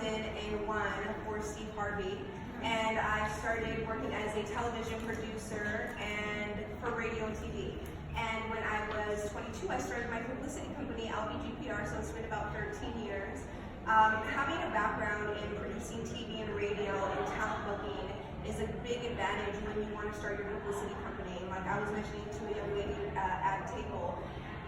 2001 for Steve Harvey, and I started working as a television producer and for radio and TV. And when I was 22, I started my publicity company, LBGPR, so it's been about 13 years. Having a background in producing TV and radio and talent booking is a big advantage when you want to start your publicity company. Like I was mentioning to a young lady at a table,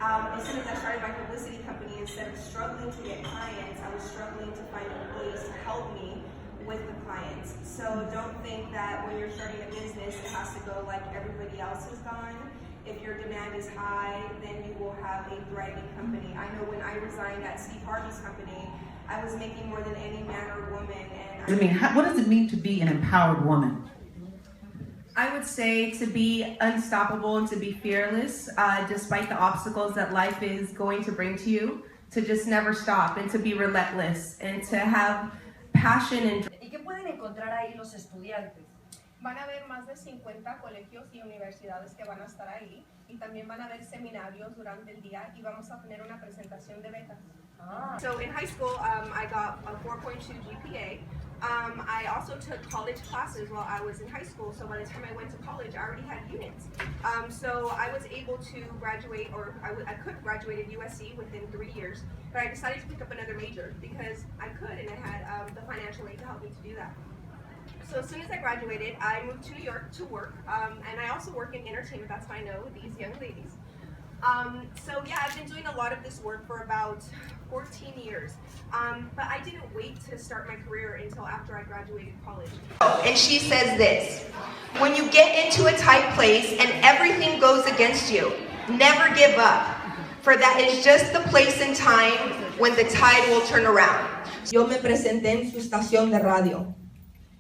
as soon as I started my publicity company, instead of struggling to get clients, I was struggling to find employees to help me with the clients. So don't think that when you're starting a business, it has to go like everybody else has gone. If your demand is high, then you will have a thriving company. I know when I resigned at Steve Harvey's company, I was making more than any man or woman. And what does it mean to be an empowered woman? I would say to be unstoppable and to be fearless, despite the obstacles that life is going to bring to you, to just never stop and to be relentless and to have passion and... ¿Y qué pueden encontrar ahí los estudiantes? Van a haber más de 50 colegios y universidades que van a estar ahí y también van a haber seminarios durante el día y vamos a tener una presentación de becas. So in high school, I got a 4.2 GPA. I also took college classes while I was in high school, so by the time I went to college, I already had units. So I was able to graduate, or I could graduate at USC within 3 years, but I decided to pick up another major because I could and I had the financial aid to help me to do that. So as soon as I graduated, I moved to New York to work, and I also work in entertainment. That's how I know these young ladies. So yeah, I've been doing a lot of this work for about 14 years, but I didn't wait to start my career until after I graduated college. And she says this: when you get into a tight place and everything goes against you, never give up, for that is just the place and time when the tide will turn around. Yo me presenté en su estación de radio,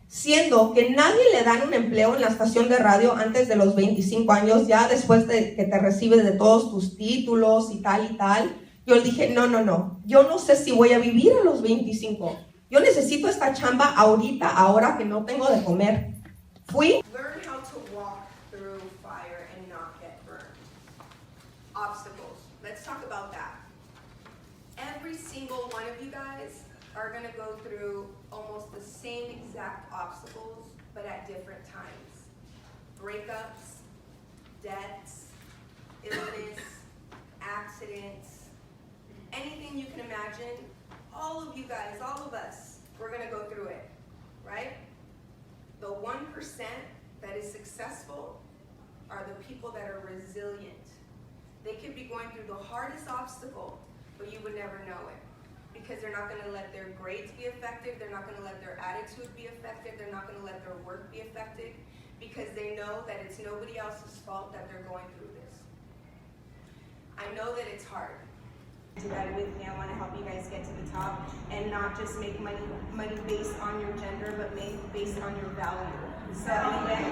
siendo que nadie le dan un empleo en la estación de radio antes de los 25 años, ya después de que te recibes de todos tus títulos y tal. Yo le dije, no, yo no sé si voy a vivir a los 25. Yo necesito esta chamba ahorita, ahora que no tengo de comer. Fui. Learn how to walk through fire and not get burned. Obstacles. Let's talk about that. Every single one of you guys are going to go through almost the same exact obstacles, but at different times. Breakups, deaths, illness, accidents, anything you can imagine. All of you guys, all of us, we're going to go through it, right? The 1% that is successful are the people that are resilient. They could be going through the hardest obstacle, but you would never know it. Because they're not going to let their grades be affected, they're not going to let their attitude be affected, they're not going to let their work be affected, because they know that it's nobody else's fault that they're going through this. I know that it's hard. Together with me, I want to help you guys get to the top and not just make money based on your gender, but based on your value. So anyway,